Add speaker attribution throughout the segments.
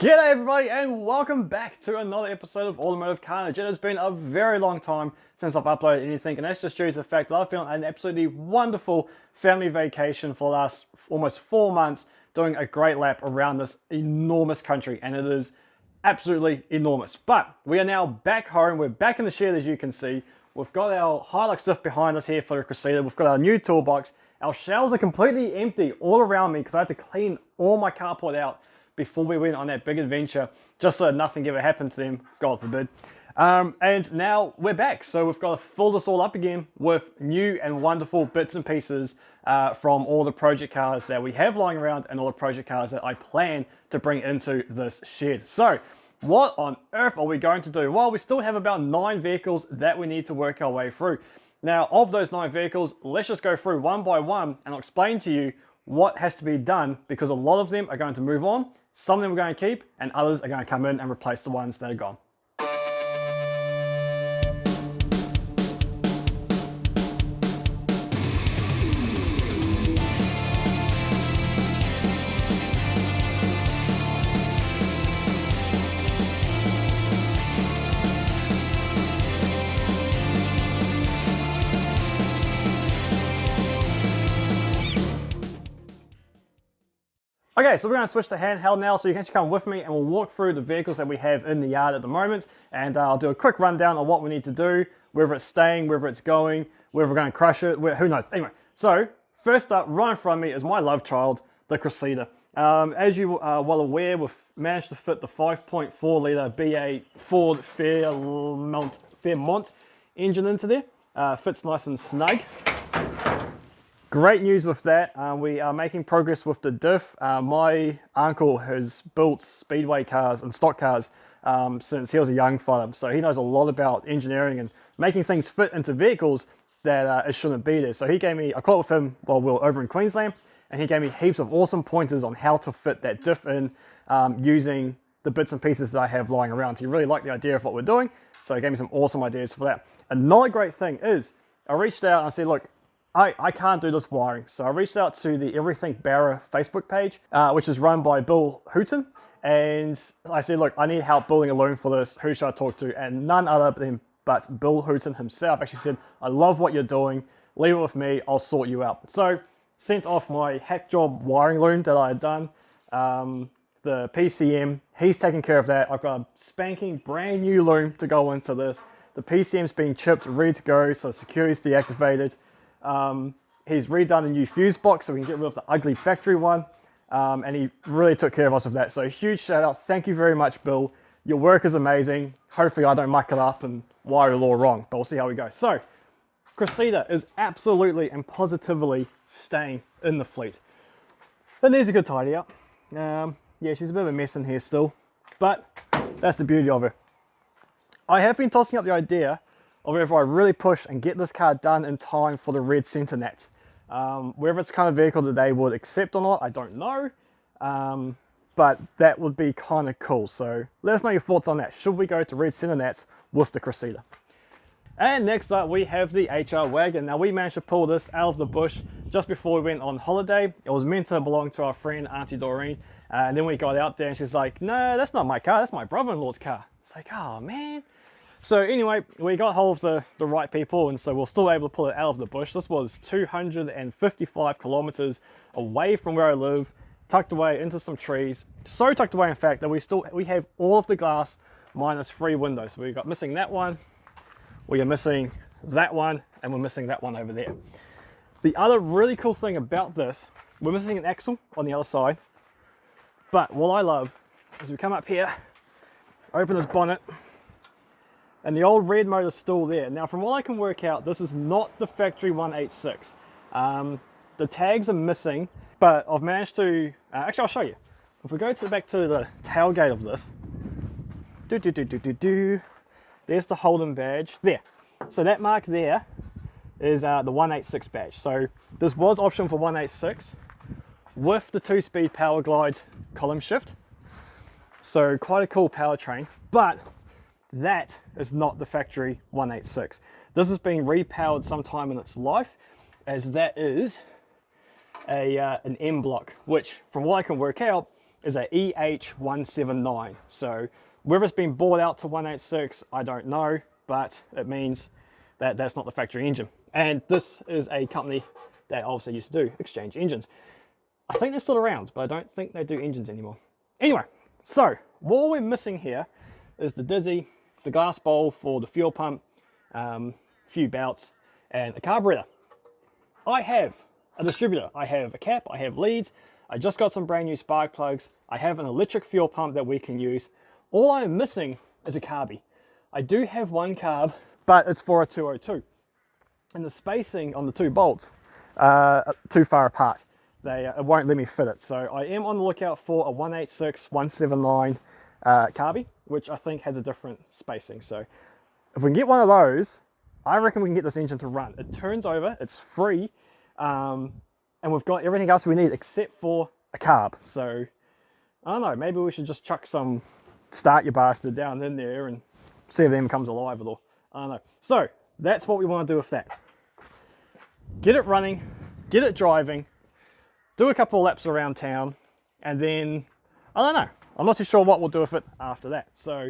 Speaker 1: G'day everybody and welcome back to another episode of Automotive Karnage. It has been a very long time since I've uploaded anything, and that's just due to the fact that I've been on an absolutely wonderful family vacation for the last almost 4 months, doing a great lap around this enormous country, and it is absolutely enormous. But we are now back home, we're back in the shed as you can see. We've got our Hilux stuff behind us here for the Crusader, we've got our new toolbox, our shelves are completely empty all around me because I had to clean all my carport out before we went on that big adventure, just so nothing ever happened to them, God forbid. And now we're back, so we've got to fill this all up again with new and wonderful bits and pieces from all the project cars that we have lying around and all the project cars that I plan to bring into this shed. So what on earth are we going to do? Well, we still have about 9 vehicles that we need to work our way through. Now, of those 9 vehicles, let's just go through one by one and I'll explain to you what has to be done, because a lot of them are going to move on, some of them we're going to keep, and others are going to come in and replace the ones that are gone. Okay, so we're going to switch to handheld now, so you can actually come with me and we'll walk through the vehicles that we have in the yard at the moment, and I'll do a quick rundown of what we need to do, whether it's staying, whether it's going, whether we're going to crush it, who knows. Anyway, so first up, right in front of me is my love child, the Crusader. As you are well aware, we've managed to fit the 5.4 litre B8 Ford Fairmont engine into there. Fits nice and snug. Great news with that, we are making progress with the diff. My uncle has built speedway cars and stock cars since he was a young fella, so he knows a lot about engineering and making things fit into vehicles that it shouldn't be there. So he gave me, I caught with him while we were over in Queensland, and he gave me heaps of awesome pointers on how to fit that diff in using the bits and pieces that I have lying around. He really liked the idea of what we're doing, so he gave me some awesome ideas for that. Another great thing is, I reached out and I said, look, I can't do this wiring. So I reached out to the Everything Barra Facebook page, which is run by Bill Hooton. And I said, look, I need help building a loom for this. Who should I talk to? And none other than but Bill Hooton himself actually said, I love what you're doing. Leave it with me. I'll sort you out. So sent off my hack job wiring loom that I had done. The PCM, he's taking care of that. I've got a spanking brand new loom to go into this. The PCM's been chipped, ready to go. So security's deactivated. He's redone a new fuse box so we can get rid of the ugly factory one, and he really took care of us with that. So huge shout out, thank you very much, Bill. Your work is amazing. Hopefully I don't muck it up and wire it all wrong, but we'll see how we go. So Crusader is absolutely and positively staying in the fleet. It needs a good tidy up. Yeah, she's a bit of a mess in here still, but that's the beauty of her. I have been tossing up the idea or whether I really push and get this car done in time for the red center nats. Whether it's kind of vehicle that they would accept or not, I don't know. But that would be kind of cool. So let us know your thoughts on that. Should we go to red center nats with the Crusader? And next up we have the HR wagon. Now we managed to pull this out of the bush just before we went on holiday. It was meant to belong to our friend Auntie Doreen. And then we got out there and she's like, no, that's not my car, that's my brother-in-law's car. It's like, oh man. So anyway, we got hold of the right people, and so we're still able to pull it out of the bush. This was 255 kilometers away from where I live, tucked away into some trees. So tucked away, in fact, that we have all of the glass minus 3 windows. So we got missing that one, we are missing that one, and we're missing that one over there. The other really cool thing about this, we're missing an axle on the other side. But what I love is we come up here, open this bonnet, and the old red motor's still there. Now, from what I can work out, this is not the factory 186. The tags are missing, but I've managed to, actually I'll show you. If we go back to the tailgate of this, there's the Holden badge there. So that mark there is the 186 badge. So this was option for 186 with the 2-speed power glide column shift. So quite a cool powertrain, but that is not the factory 186. This has been repowered sometime in its life, as that is an M block, which from what I can work out is a EH179. So whether it's been bought out to 186, I don't know, but it means that that's not the factory engine. And this is a company that obviously used to do exchange engines. I think they're still around, but I don't think they do engines anymore. Anyway, so what we're missing here is the Dizzy, the glass bowl for the fuel pump, few belts, and a carburetor. I have a distributor. I have a cap, I have leads, I just got some brand new spark plugs, I have an electric fuel pump that we can use. All I'm missing is a carby. I do have one carb, but it's for a 202. And the spacing on the two bolts are too far apart. It won't let me fit it. So I am on the lookout for a 186, 179 carby, which I think has a different spacing. So if we can get one of those, I reckon we can get this engine to run. It turns over, it's free, and we've got everything else we need except for a carb. So I don't know, maybe we should just chuck some Start Your Bastard down in there and see if it even comes alive at all. I don't know. So that's what we want to do with that. Get it running, get it driving, do a couple of laps around town, and then, I don't know, I'm not too sure what we'll do with it after that. So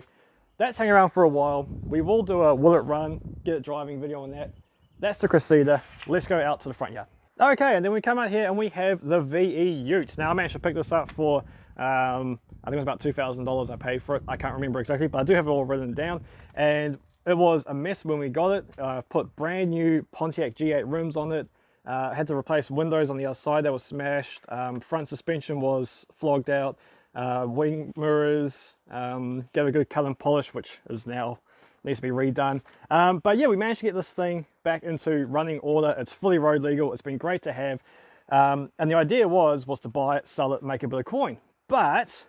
Speaker 1: that's hanging around for a while. We will do a will it run, get it driving video on that. That's the Cressida. Let's go out to the front yard. Okay, and then we come out here and we have the VE Ute. Now I managed to pick this up for, I think it was about $2,000 I paid for it. I can't remember exactly, but I do have it all written down. And it was a mess when we got it. Put brand new Pontiac G8 rims on it. Had to replace windows on the other side that was smashed. Front suspension was flogged out. Wing mirrors, gave a good cut and polish, which is now needs to be redone. But yeah, we managed to get this thing back into running order. It's fully road legal. It's been great to have. And the idea was to buy it, sell it, make a bit of coin. But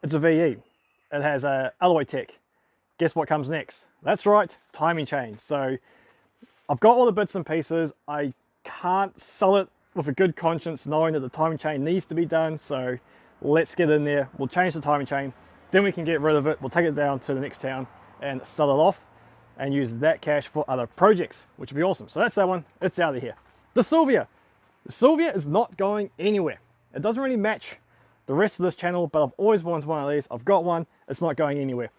Speaker 1: it's a VE. It has a alloy tech. Guess what comes next? That's right, timing chain. So I've got all the bits and pieces. I can't sell it with a good conscience knowing that the timing chain needs to be done. So let's get in there. We'll change the timing chain. Then we can get rid of it. We'll take it down to the next town and sell it off and use that cash for other projects, which would be awesome. So that's that one. It's out of here. The Silvia. The Silvia is not going anywhere. It doesn't really match the rest of this channel, but I've always wanted one of these. I've got one. It's not going anywhere.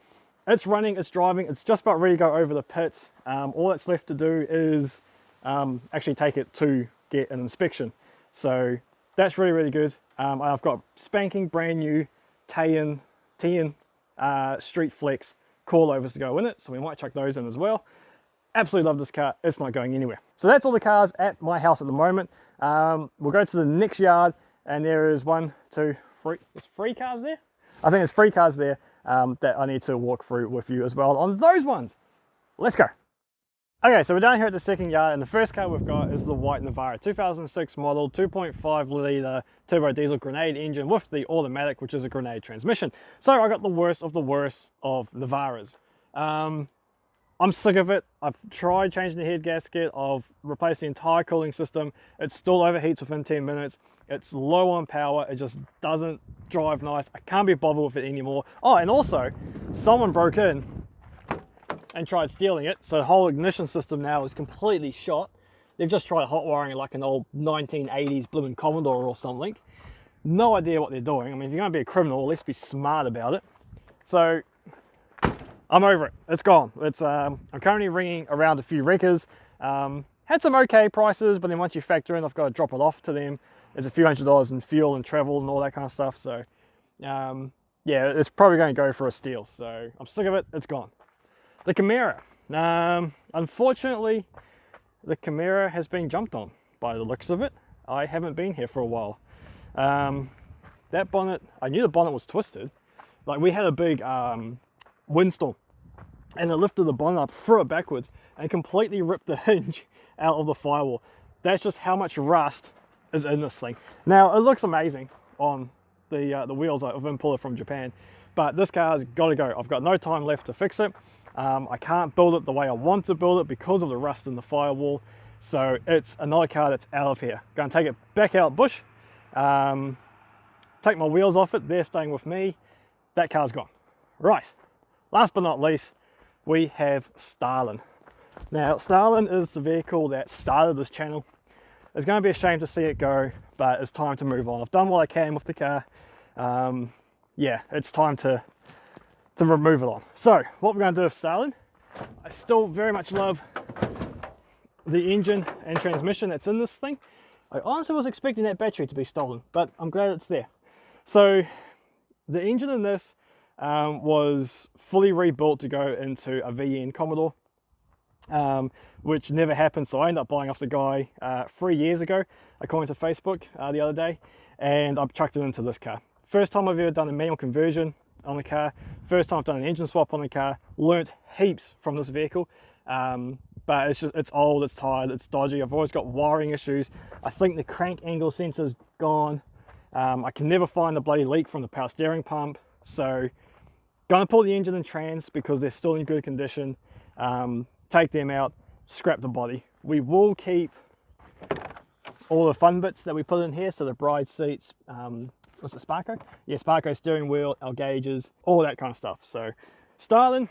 Speaker 1: It's running, it's driving, it's just about ready to go over the pits. All that's left to do is actually take it to get an inspection. So that's really, really good. I've got spanking brand new TN Street Flex coilovers to go in it, so we might chuck those in as well. Absolutely love this car. It's not going anywhere. So that's all the cars at my house at the moment. We'll go to the next yard, and there is one, two, three. There's 3 cars there. I think there's 3 cars there that I need to walk through with you as well on those ones. Let's go. Okay, so we're down here at the second yard, and the first car we've got is the white Navara, 2006 model, 2.5 litre turbo diesel Grenade engine with the automatic, which is a Grenade transmission. So I got the worst of Navaras. I'm sick of it. I've tried changing the head gasket. I've replaced the entire cooling system. It still overheats within 10 minutes. It's low on power. It just doesn't drive nice. I can't be bothered with it anymore. Oh, and also, someone broke in and tried stealing it. So the whole ignition system now is completely shot. They've just tried hot wiring it like an old 1980s blooming Commodore or something. No idea what they're doing. I mean, if you're going to be a criminal, let's be smart about it. So I'm over it. It's gone. I'm currently ringing around a few wreckers. Had some okay prices, but then once you factor in, I've got to drop it off to them. There's a few $100s in fuel and travel and all that kind of stuff. So yeah, it's probably going to go for a steal. So I'm sick of it. It's gone. The Camaro. Unfortunately, the Camaro has been jumped on by the looks of it. I haven't been here for a while. That bonnet, I knew the bonnet was twisted. Like, we had a big windstorm, and it lifted the bonnet up, threw it backwards, and completely ripped the hinge out of the firewall. That's just how much rust is in this thing. Now, it looks amazing on the wheels of imported from Japan, but this car's got to go. I've got no time left to fix it. I can't build it the way I want to build it because of the rust in the firewall. So it's another car that's out of here. Going to take it back out bush, take my wheels off it. They're staying with me. That car's gone. Right, last but not least, we have Stalin. Now, Stalin is the vehicle that started this channel. It's going to be a shame to see it go, but it's time to move on. I've done what I can with the car. yeah, it's time to remove it on. So what we're going to do with Stalin, I still very much love the engine and transmission that's in this thing. I honestly was expecting that battery to be stolen, but I'm glad it's there. So the engine in this was fully rebuilt to go into a VN Commodore, which never happened. So I ended up buying off the guy 3 years ago, according to Facebook the other day, and I've chucked it into this car. First time I've ever done a manual conversion on the car, first time I've done an engine swap on the car, learnt heaps from this vehicle. But it's old, it's tired, it's dodgy. I've always got wiring issues. I think the crank angle sensor's gone. I can never find the bloody leak from the power steering pump. So gonna pull the engine and trans because they're still in good condition. Take them out, scrap the body. We will keep all the fun bits that we put in here. So the bride seats, what's it, Sparko? Yeah, Sparko steering wheel, our gauges, all that kind of stuff. So Stalin,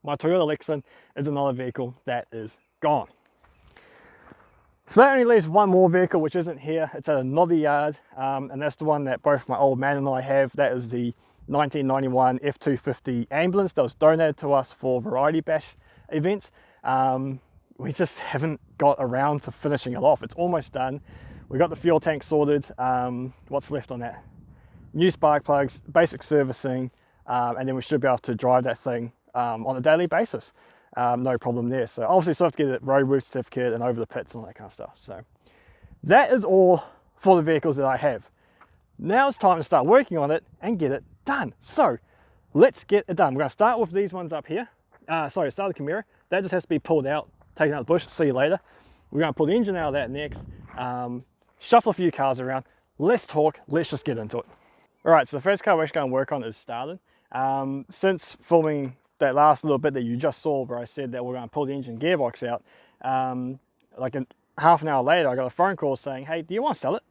Speaker 1: my Toyota Lexan is another vehicle that is gone. So that only leaves one more vehicle which isn't here. It's at another yard, and that's the one that both my old man and I have. That is the 1991 F250 ambulance that was donated to us for Variety Bash events. We just haven't got around to finishing it off. It's almost done. We got the fuel tank sorted. What's left on that? New spark plugs, basic servicing, and then we should be able to drive that thing on a daily basis. No problem there. So obviously still have to get it roadwork certificate and over the pits and all that kind of stuff. So that is all for the vehicles that I have. Now it's time to start working on it and get it done. So let's get it done. We're going to start with these ones up here. Start the Camaro. That just has to be pulled out, taken out of the bush. See you later. We're going to pull the engine out of that next. Shuffle a few cars around. Let's talk. Let's just get into it. All right, so the first car we're actually going to work on is Stalin. Since filming that last little bit that you just saw where I said that we're going to pull the engine gearbox out, like half an hour later I got a phone call saying, hey, do you want to sell it?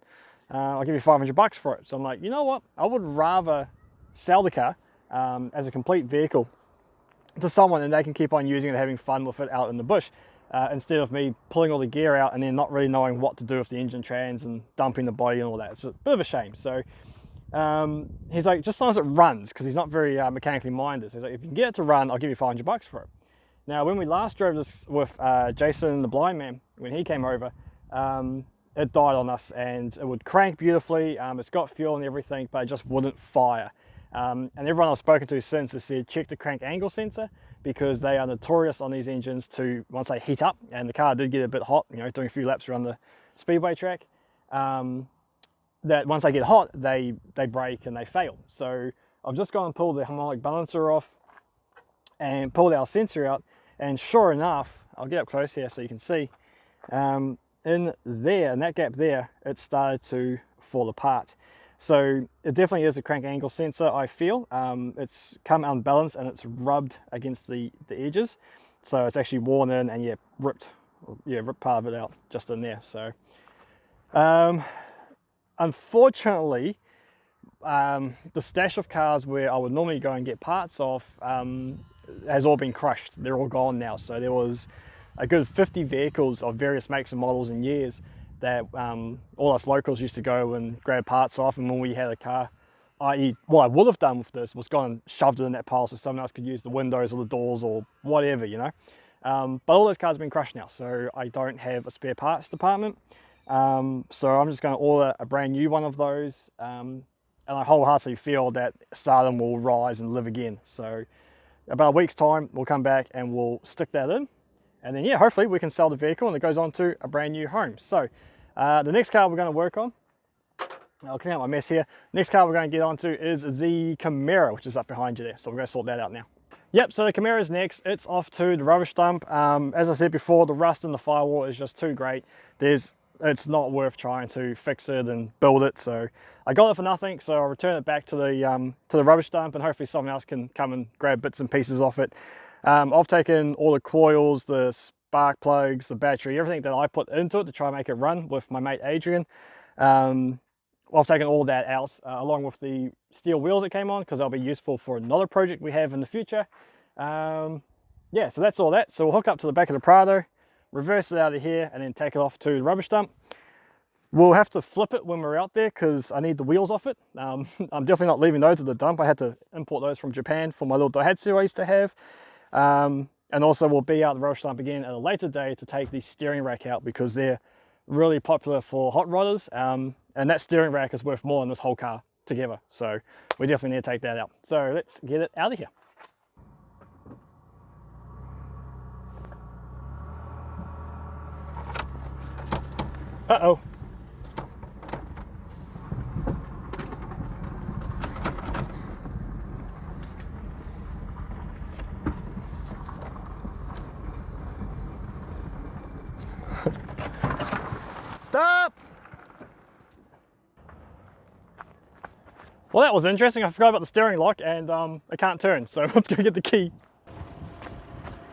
Speaker 1: I'll give you $500 for it. So I'm like, you know what, I would rather sell the car as a complete vehicle to someone and they can keep on using it and having fun with it out in the bush, instead of me pulling all the gear out and then not really knowing what to do with the engine trans and dumping the body and all that. It's just a bit of a shame. So he's like, just as long as it runs, because he's not very mechanically minded. So he's like, if you can get it to run, I'll give you $500 for it. Now, when we last drove this with Jason, the blind man, when he came over, it died on us and it would crank beautifully. It's got fuel and everything, but it just wouldn't fire. And everyone I've spoken to since has said, check the crank angle sensor, because they are notorious on these engines to, once they heat up, and the car did get a bit hot, you know, doing a few laps around the speedway track, that once they get hot, they break and they fail. So I've just gone and pulled the harmonic balancer off and pulled our sensor out, and sure enough, I'll get up close here so you can see, in there, in that gap there, it started to fall apart. So it definitely is a crank angle sensor, I feel. It's come unbalanced and it's rubbed against the edges. So it's actually worn in and ripped part of it out just in there. So unfortunately, the stash of cars where I would normally go and get parts off has all been crushed. They're all gone now. So there was a good 50 vehicles of various makes and models and years that all us locals used to go and grab parts off, and when we had a car, i.e. what I would have done with this was gone and shoved it in that pile so someone else could use the windows or the doors or whatever, you know. But all those cars have been crushed now, so I don't have a spare parts department. So I'm just going to order a brand new one of those, and I wholeheartedly feel that Stalin will rise and live again. So about a week's time, we'll come back and we'll stick that in. And then, yeah, hopefully we can sell the vehicle and it goes on to a brand new home. So the next car we're going to work on, I'll clean up my mess here. Next car we're going to get onto is the Camaro, which is up behind you there. So we're going to sort that out now. Yep, so the Camaro's next. It's off to the rubbish dump. As I said before, the rust in the firewall is just too great. It's not worth trying to fix it and build it. So I got it for nothing. So I'll return it back to the rubbish dump, and hopefully someone else can come and grab bits and pieces off it. I've taken all the coils, the spark plugs, the battery, everything that I put into it to try and make it run with my mate Adrian. I've taken all that out along with the steel wheels that came on, because they'll be useful for another project we have in the future. Yeah, so that's all that. So we'll hook up to the back of the Prado, reverse it out of here, and then take it off to the rubbish dump. We'll have to flip it when we're out there because I need the wheels off it. I'm definitely not leaving those at the dump. I had to import those from Japan for my little Daihatsu I used to have. And also we'll be out the road stump again at a later day to take the steering rack out because they're really popular for hot rodders. And that steering rack is worth more than this whole car together. So we definitely need to take that out. So let's get it out of here. Uh-oh. Stop! Well, that was interesting. I forgot about the steering lock and I can't turn, so let's go get the key.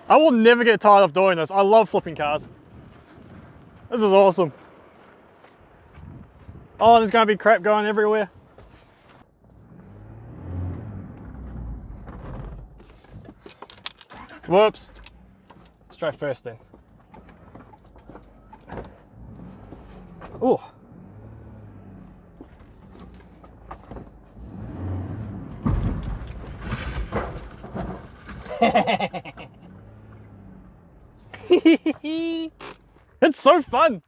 Speaker 1: I will never get tired of doing this. I love flipping cars. This is awesome. Oh, there's going to be crap going everywhere. Whoops. Let's try first then. Oh. It's so fun.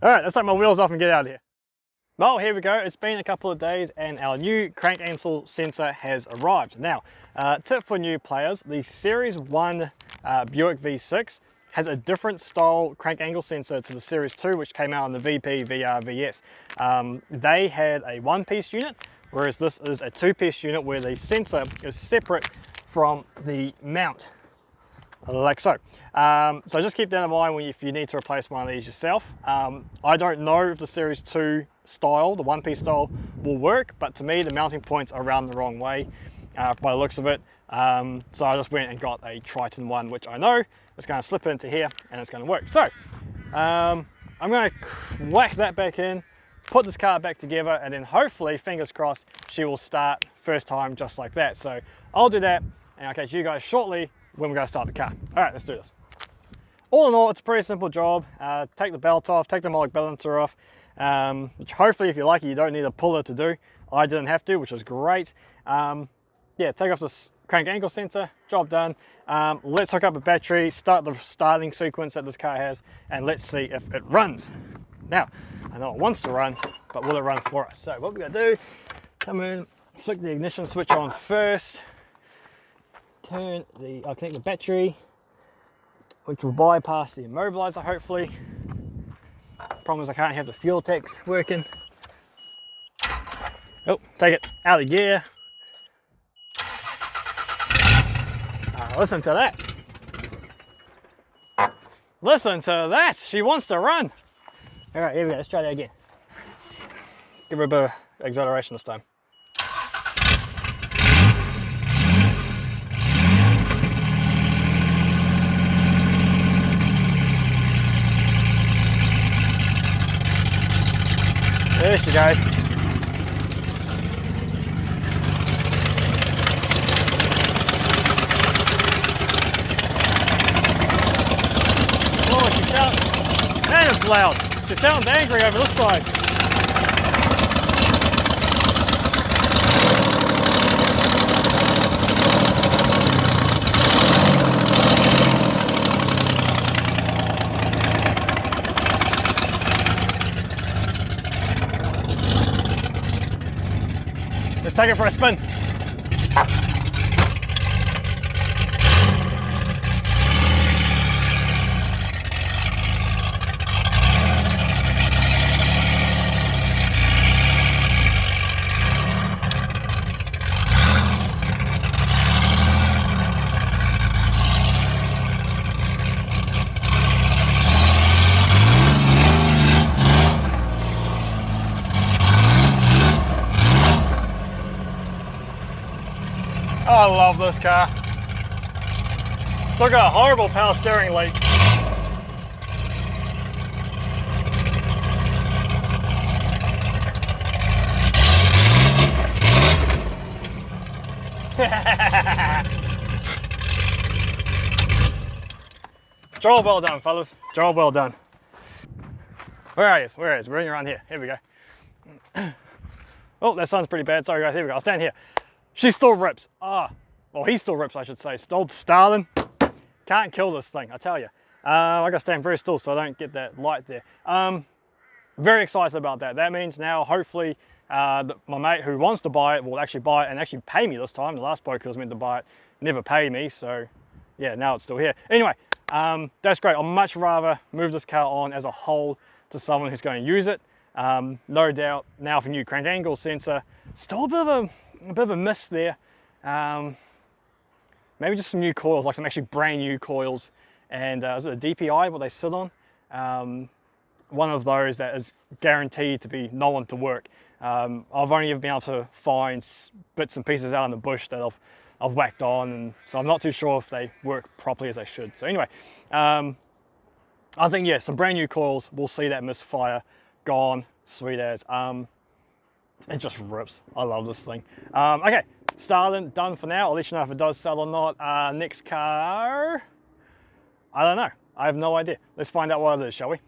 Speaker 1: All right, let's take my wheels off and get out of here. Well, here we go. It's been a couple of days and our new crank axle sensor has arrived. Now, tip for new players, the Series 1 Buick V6 has a different style crank angle sensor to the Series 2, which came out on the VP, VR, VS. They had a one-piece unit, whereas this is a two-piece unit where the sensor is separate from the mount, like so. So just keep that in mind if you need to replace one of these yourself. I don't know if the Series 2 style, the one-piece style, will work, but to me the mounting points are around the wrong way by the looks of it. So I just went and got a Triton one, which I know is going to slip into here and it's going to work. So I'm going to whack that back in, put this car back together, and then hopefully, fingers crossed, she will start first time just like that. So I'll do that and I'll catch you guys shortly when we're going to start the car. All right, let's do this. All in all, it's a pretty simple job. Take the belt off, take the hydraulic balancer off, which hopefully, if you're lucky, you don't need a puller to do. I didn't have to, which was great. Yeah, take off this crank angle sensor, job done. Let's hook up a battery, start the starting sequence that this car has, and let's see if it runs. Now, I know it wants to run, but will it run for us? So what we're gonna do, come in, flick the ignition switch on first, I'll connect the battery, which will bypass the immobilizer hopefully. Problem is I can't have the fuel tanks working. Oh, take it out of gear. Listen to that. Listen to that. She wants to run. All right, here we go. Let's try that again. Give her a bit of acceleration this time. There she goes. It's loud. She sounds angry over this side. Let's take it for a spin. I love this car. Still got a horrible power steering leak. Job well done, fellas. Job well done. Where is? Where is? We're in around here. Here we go. Oh, that sounds pretty bad. Sorry guys, here we go. I'll stand here. She still rips. Ah, well, he still rips, I should say. Old Stalin. Can't kill this thing, I tell you. I gotta stand very still so I don't get that light there. Very excited about that. That means now, hopefully, my mate who wants to buy it will actually buy it and actually pay me this time. The last bloke who was meant to buy it never paid me, so yeah, now it's still here. Anyway, that's great. I'd much rather move this car on as a whole to someone who's going to use it. No doubt now for new crank angle sensor, still a bit of a miss there. Maybe just some new coils, like some actually brand new coils. And is it a DPI, what they sit on? One of those that is guaranteed to be no one to work. I've only ever been able to find bits and pieces out in the bush that I've whacked on, and so I'm not too sure if they work properly as they should. So anyway, I think, yeah, some brand new coils, we'll see that misfire gone, sweet as. It just rips. I love this thing. Okay, Stalin done for now. I'll let you know if it does sell or not. Next car, I don't know. I have no idea. Let's find out what it is, shall we?